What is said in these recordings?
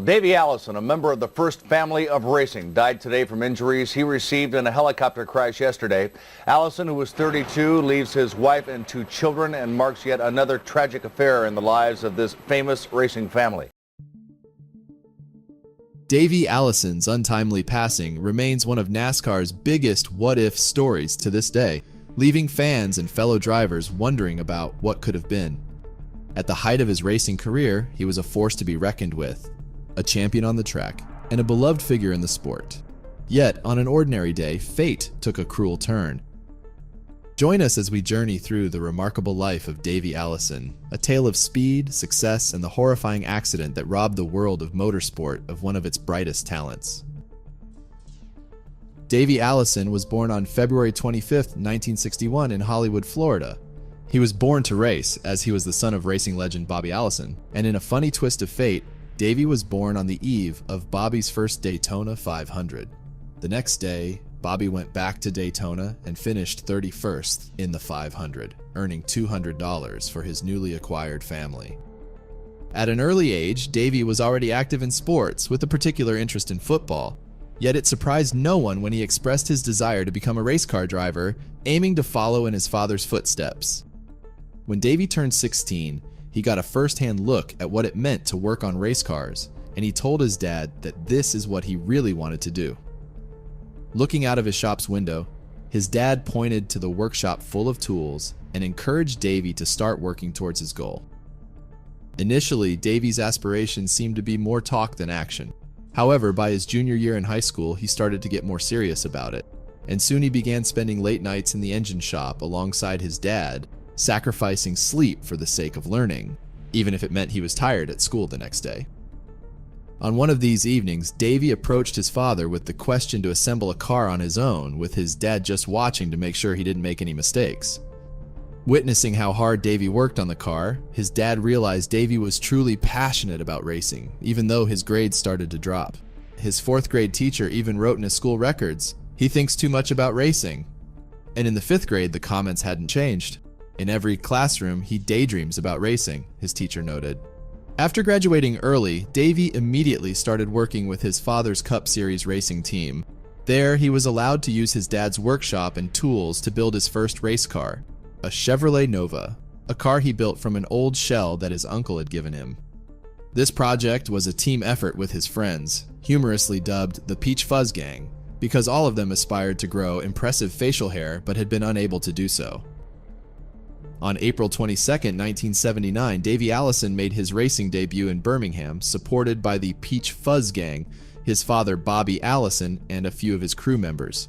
Davey Allison, a member of the first family of racing, died today from injuries he received in a helicopter crash yesterday. Allison, who was 32, leaves his wife and 2 children and marks yet another tragic affair in the lives of this famous racing family. Davey Allison's untimely passing remains one of NASCAR's biggest what-if stories to this day, leaving fans and fellow drivers wondering about what could have been. At the height of his racing career, he was a force to be reckoned with, a champion on the track, and a beloved figure in the sport. Yet, on an ordinary day, fate took a cruel turn. Join us as we journey through the remarkable life of Davey Allison, a tale of speed, success, and the horrifying accident that robbed the world of motorsport of one of its brightest talents. Davey Allison was born on February 25, 1961 in Hollywood, Florida. He was born to race, as he was the son of racing legend Bobby Allison, and in a funny twist of fate, Davey was born on the eve of Bobby's first Daytona 500. The next day, Bobby went back to Daytona and finished 31st in the 500, earning $200 for his newly acquired family. At an early age, Davey was already active in sports, with a particular interest in football. Yet it surprised no one when he expressed his desire to become a race car driver, aiming to follow in his father's footsteps. When Davey turned 16, he got a first-hand look at what it meant to work on race cars, and he told his dad that this is what he really wanted to do. Looking out of his shop's window, his dad pointed to the workshop full of tools and encouraged Davey to start working towards his goal. Initially, Davey's aspirations seemed to be more talk than action. However, by his junior year in high school, he started to get more serious about it, and soon he began spending late nights in the engine shop alongside his dad, sacrificing sleep for the sake of learning, even if it meant he was tired at school the next day. On one of these evenings, Davey approached his father with the question to assemble a car on his own, with his dad just watching to make sure he didn't make any mistakes. Witnessing how hard Davey worked on the car, his dad realized Davey was truly passionate about racing, even though his grades started to drop. His 4th grade teacher even wrote in his school records, "He thinks too much about racing." And in the 5th grade, the comments hadn't changed. "In every classroom, he daydreams about racing," his teacher noted. After graduating early, Davey immediately started working with his father's Cup Series racing team. There, he was allowed to use his dad's workshop and tools to build his first race car, a Chevrolet Nova, a car he built from an old shell that his uncle had given him. This project was a team effort with his friends, humorously dubbed the Peach Fuzz Gang, because all of them aspired to grow impressive facial hair but had been unable to do so. On April 22, 1979, Davey Allison made his racing debut in Birmingham, supported by the Peach Fuzz Gang, his father Bobby Allison, and a few of his crew members.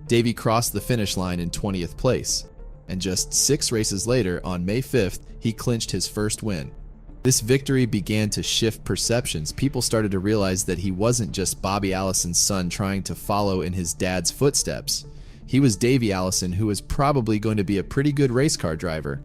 Davey crossed the finish line in 20th place, and just 6 races later, on May 5th, he clinched his first win. This victory began to shift perceptions. People started to realize that he wasn't just Bobby Allison's son trying to follow in his dad's footsteps. He was Davey Allison, who was probably going to be a pretty good race car driver.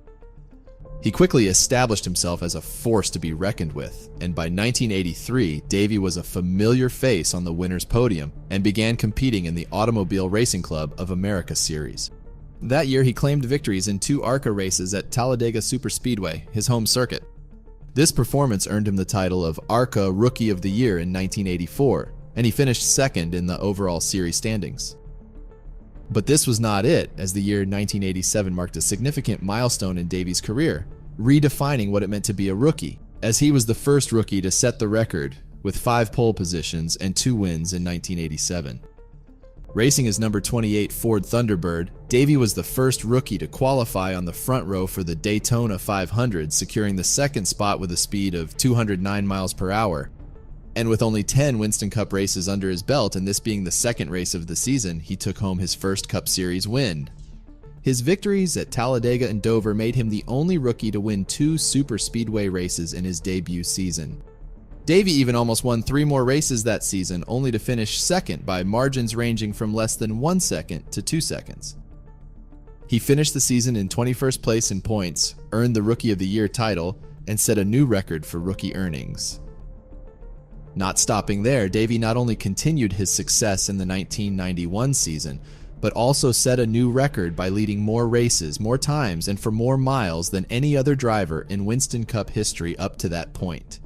He quickly established himself as a force to be reckoned with, and by 1983, Davey was a familiar face on the winner's podium and began competing in the Automobile Racing Club of America series. That year, he claimed victories in 2 ARCA races at Talladega Superspeedway, his home circuit. This performance earned him the title of ARCA Rookie of the Year in 1984, and he finished 2nd in the overall series standings. But this was not it, as the year 1987 marked a significant milestone in Davey's career, redefining what it meant to be a rookie, as he was the first rookie to set the record, with 5 pole positions and 2 wins in 1987. Racing his number 28 Ford Thunderbird, Davey was the first rookie to qualify on the front row for the Daytona 500, securing the 2nd spot with a speed of 209 miles per hour. And with only 10 Winston Cup races under his belt, and this being the 2nd race of the season, he took home his first Cup Series win. His victories at Talladega and Dover made him the only rookie to win 2 superspeedway races in his debut season. Davey even almost won 3 more races that season, only to finish 2nd by margins ranging from less than 1 second to 2 seconds. He finished the season in 21st place in points, earned the Rookie of the Year title, and set a new record for rookie earnings. Not stopping there, Davey not only continued his success in the 1991 season, but also set a new record by leading more races, more times, and for more miles than any other driver in Winston Cup history up to that point.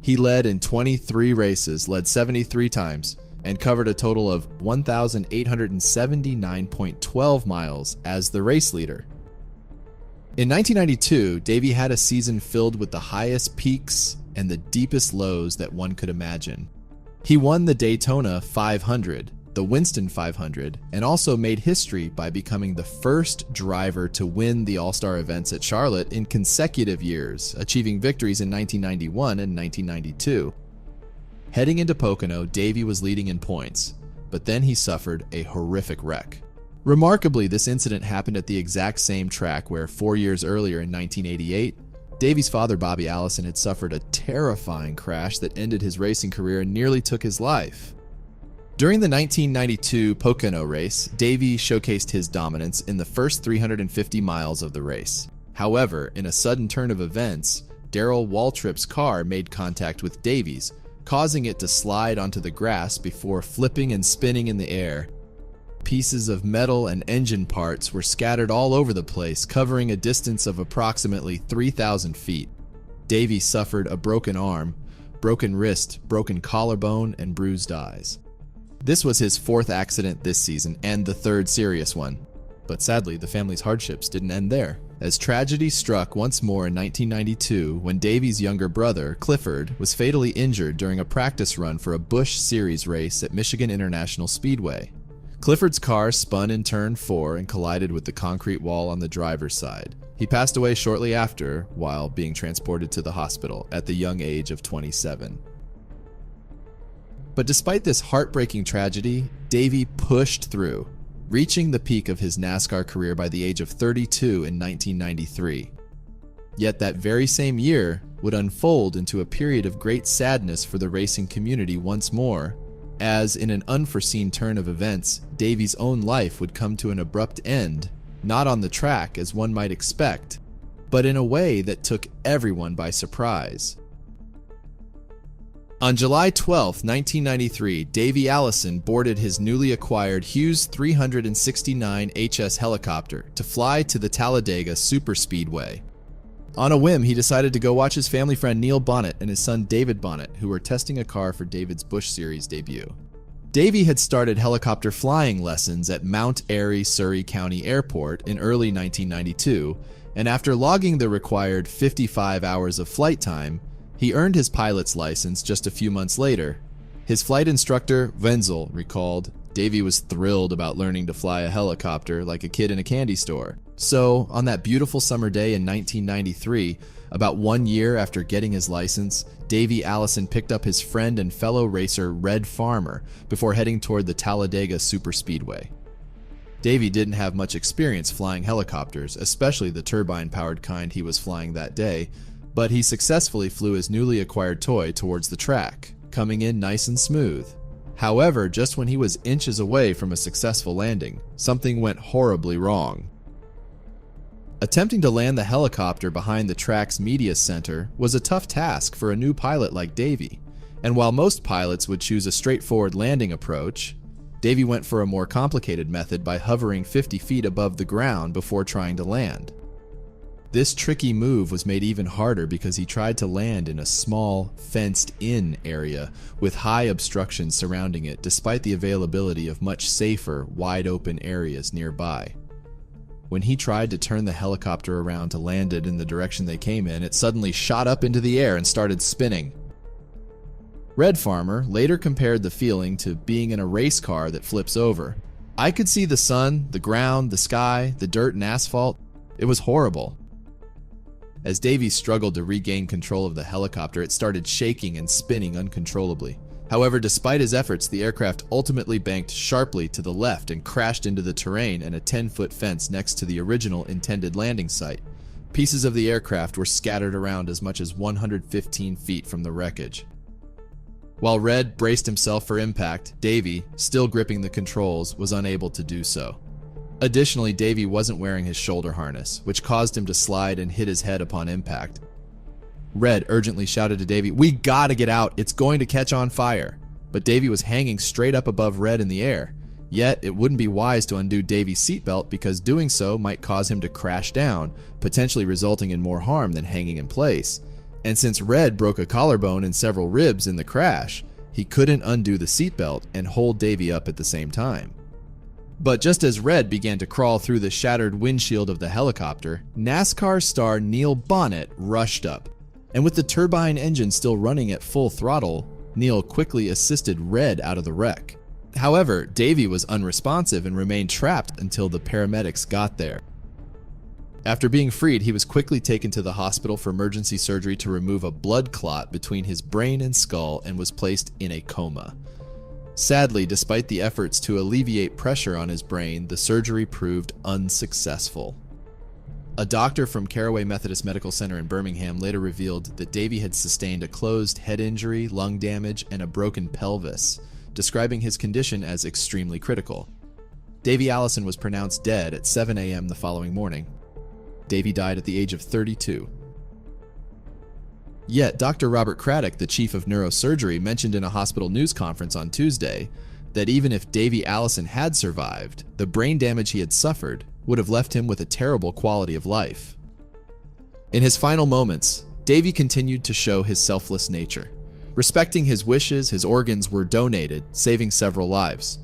He led in 23 races, led 73 times, and covered a total of 1,879.12 miles as the race leader. In 1992, Davey had a season filled with the highest peaks and the deepest lows that one could imagine. He won the Daytona 500, the Winston 500, and also made history by becoming the first driver to win the All-Star events at Charlotte in consecutive years, achieving victories in 1991 and 1992. Heading into Pocono, Davey was leading in points, but then he suffered a horrific wreck. Remarkably, this incident happened at the exact same track where 4 years earlier in 1988, Davey's father, Bobby Allison, had suffered a terrifying crash that ended his racing career and nearly took his life. During the 1992 Pocono race, Davey showcased his dominance in the first 350 miles of the race. However, in a sudden turn of events, Darrell Waltrip's car made contact with Davey's, causing it to slide onto the grass before flipping and spinning in the air. Pieces of metal and engine parts were scattered all over the place, covering a distance of approximately 3,000 feet. Davey suffered a broken arm, broken wrist, broken collarbone, and bruised eyes. This was his fourth accident this season and the third serious one. But sadly, the family's hardships didn't end there, as tragedy struck once more in 1992 when Davey's younger brother, Clifford, was fatally injured during a practice run for a Busch Series race at Michigan International Speedway. Clifford's car spun in turn 4 and collided with the concrete wall on the driver's side. He passed away shortly after while being transported to the hospital at the young age of 27. But despite this heartbreaking tragedy, Davey pushed through, reaching the peak of his NASCAR career by the age of 32 in 1993. Yet that very same year would unfold into a period of great sadness for the racing community once more, as in an unforeseen turn of events, Davey's own life would come to an abrupt end, not on the track as one might expect, but in a way that took everyone by surprise. On July 12, 1993, Davey Allison boarded his newly acquired Hughes 369 HS helicopter to fly to the Talladega Superspeedway. On a whim, he decided to go watch his family friend Neil Bonnet and his son David Bonnet, who were testing a car for David's Busch Series debut. Davey had started helicopter flying lessons at Mount Airy, Surrey County Airport in early 1992, and after logging the required 55 hours of flight time, he earned his pilot's license just a few months later. His flight instructor, Wenzel, recalled, Davey was thrilled about learning to fly a helicopter like a kid in a candy store. So, on that beautiful summer day in 1993, about 1 year after getting his license, Davey Allison picked up his friend and fellow racer Red Farmer before heading toward the Talladega Superspeedway. Davey didn't have much experience flying helicopters, especially the turbine-powered kind he was flying that day, but he successfully flew his newly acquired toy towards the track, coming in nice and smooth. However, just when he was inches away from a successful landing, something went horribly wrong. Attempting to land the helicopter behind the track's media center was a tough task for a new pilot like Davey, and while most pilots would choose a straightforward landing approach, Davey went for a more complicated method by hovering 50 feet above the ground before trying to land. This tricky move was made even harder because he tried to land in a small, fenced-in area with high obstructions surrounding it despite the availability of much safer, wide-open areas nearby. When he tried to turn the helicopter around to land it in the direction they came in, it suddenly shot up into the air and started spinning. Red Farmer later compared the feeling to being in a race car that flips over. I could see the sun, the ground, the sky, the dirt and asphalt. It was horrible. As Davey struggled to regain control of the helicopter, it started shaking and spinning uncontrollably. However, despite his efforts, the aircraft ultimately banked sharply to the left and crashed into the terrain and a 10-foot fence next to the original intended landing site. Pieces of the aircraft were scattered around as much as 115 feet from the wreckage. While Red braced himself for impact, Davey, still gripping the controls, was unable to do so. Additionally, Davey wasn't wearing his shoulder harness, which caused him to slide and hit his head upon impact. Red urgently shouted to Davey, "We gotta get out, it's going to catch on fire." But Davey was hanging straight up above Red in the air. Yet, it wouldn't be wise to undo Davey's seatbelt because doing so might cause him to crash down, potentially resulting in more harm than hanging in place. And since Red broke a collarbone and several ribs in the crash, he couldn't undo the seatbelt and hold Davey up at the same time. But just as Red began to crawl through the shattered windshield of the helicopter, NASCAR star Neil Bonnet rushed up. And with the turbine engine still running at full throttle, Neil quickly assisted Red out of the wreck. However, Davey was unresponsive and remained trapped until the paramedics got there. After being freed, he was quickly taken to the hospital for emergency surgery to remove a blood clot between his brain and skull and was placed in a coma. Sadly, despite the efforts to alleviate pressure on his brain, the surgery proved unsuccessful. A doctor from Caraway Methodist Medical Center in Birmingham later revealed that Davey had sustained a closed head injury, lung damage, and a broken pelvis, describing his condition as extremely critical. Davey Allison was pronounced dead at 7 a.m. the following morning. Davey died at the age of 32. Yet, Dr. Robert Craddock, the chief of neurosurgery, mentioned in a hospital news conference on Tuesday that even if Davey Allison had survived, the brain damage he had suffered would have left him with a terrible quality of life. In his final moments, Davey continued to show his selfless nature. Respecting his wishes, his organs were donated, saving several lives.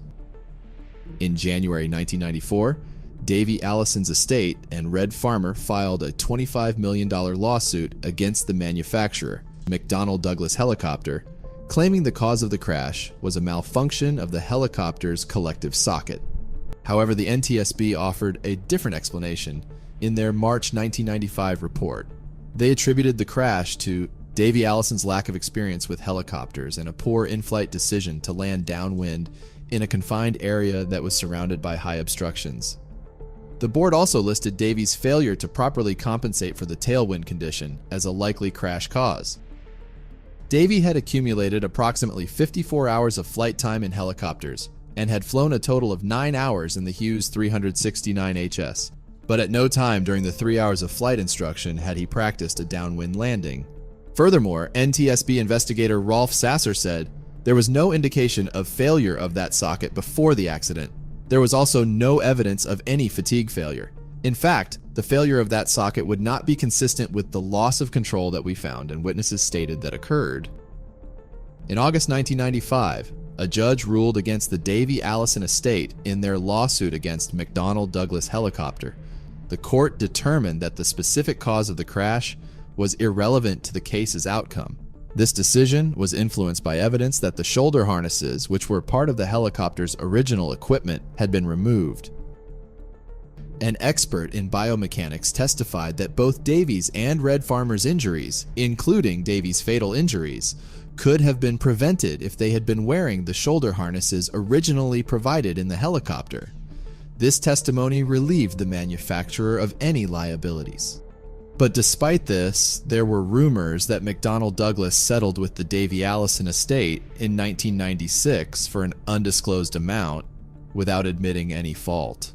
In January 1994, Davey Allison's estate and Red Farmer filed a $25 million lawsuit against the manufacturer, McDonnell Douglas Helicopter, claiming the cause of the crash was a malfunction of the helicopter's collective socket. However, the NTSB offered a different explanation in their March 1995 report. They attributed the crash to Davey Allison's lack of experience with helicopters and a poor in-flight decision to land downwind in a confined area that was surrounded by high obstructions. The board also listed Davey's failure to properly compensate for the tailwind condition as a likely crash cause. Davey had accumulated approximately 54 hours of flight time in helicopters and had flown a total of 9 hours in the Hughes 369HS, but at no time during the 3 hours of flight instruction had he practiced a downwind landing. Furthermore, NTSB investigator Rolf Sasser said there was no indication of failure of that socket before the accident. There was also no evidence of any fatigue failure. In fact, the failure of that socket would not be consistent with the loss of control that we found and witnesses stated that occurred. In August 1995, a judge ruled against the Davey Allison estate in their lawsuit against McDonnell Douglas Helicopter. The court determined that the specific cause of the crash was irrelevant to the case's outcome. This decision was influenced by evidence that the shoulder harnesses, which were part of the helicopter's original equipment, had been removed. An expert in biomechanics testified that both Davey's and Red Farmer's injuries, including Davey's fatal injuries, could have been prevented if they had been wearing the shoulder harnesses originally provided in the helicopter. This testimony relieved the manufacturer of any liabilities. But despite this, there were rumors that McDonnell Douglas settled with the Davey Allison estate in 1996 for an undisclosed amount without admitting any fault.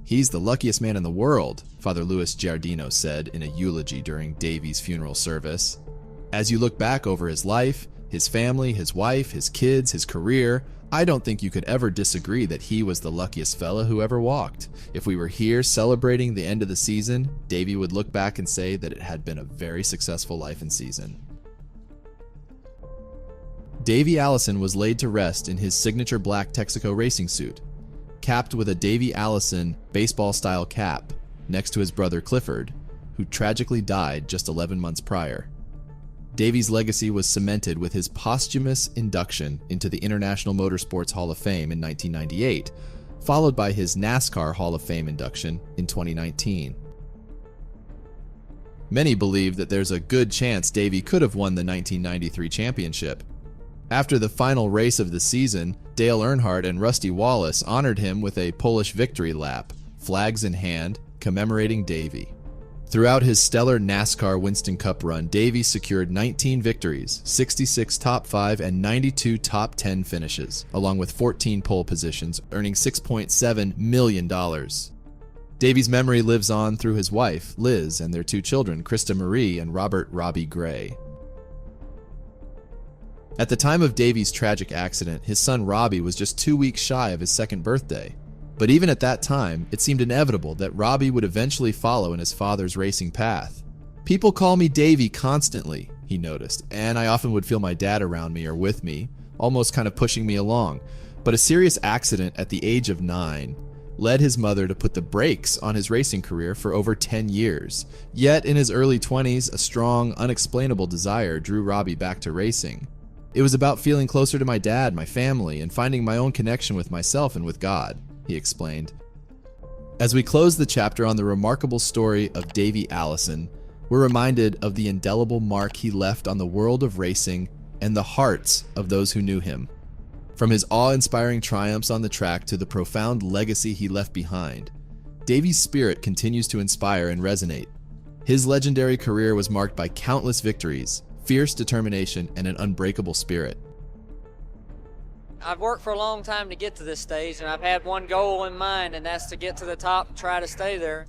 "He's the luckiest man in the world," Father Louis Giardino said in a eulogy during Davey's funeral service. "As you look back over his life, his family, his wife, his kids, his career, I don't think you could ever disagree that he was the luckiest fella who ever walked. If we were here celebrating the end of the season, Davey would look back and say that it had been a very successful life and season." Davey Allison was laid to rest in his signature black Texaco racing suit, capped with a Davey Allison baseball-style cap, next to his brother Clifford, who tragically died just 11 months prior. Davey's legacy was cemented with his posthumous induction into the International Motorsports Hall of Fame in 1998, followed by his NASCAR Hall of Fame induction in 2019. Many believe that there's a good chance Davey could have won the 1993 championship. After the final race of the season, Dale Earnhardt and Rusty Wallace honored him with a Polish victory lap, flags in hand, commemorating Davey. Throughout his stellar NASCAR Winston Cup run, Davey secured 19 victories, 66 top 5, and 92 top 10 finishes, along with 14 pole positions, earning $6.7 million. Davey's memory lives on through his wife, Liz, and their 2 children, Krista Marie and Robert Robbie Gray. At the time of Davey's tragic accident, his son Robbie was just 2 weeks shy of his 2nd birthday. But even at that time, it seemed inevitable that Robbie would eventually follow in his father's racing path. "People call me Davey constantly," he noticed, "and I often would feel my dad around me or with me, almost kind of pushing me along. But a serious accident at the age of 9 led his mother to put the brakes on his racing career for over 10 years. Yet in his early 20s, a strong, unexplainable desire drew Robbie back to racing. It was about feeling closer to my dad, my family, and finding my own connection with myself and with God," he explained. As we close the chapter on the remarkable story of Davey Allison, we're reminded of the indelible mark he left on the world of racing and the hearts of those who knew him. From his awe-inspiring triumphs on the track to the profound legacy he left behind, Davey's spirit continues to inspire and resonate. His legendary career was marked by countless victories, fierce determination, and an unbreakable spirit. I've worked for a long time to get to this stage, and I've had one goal in mind, and that's to get to the top and try to stay there.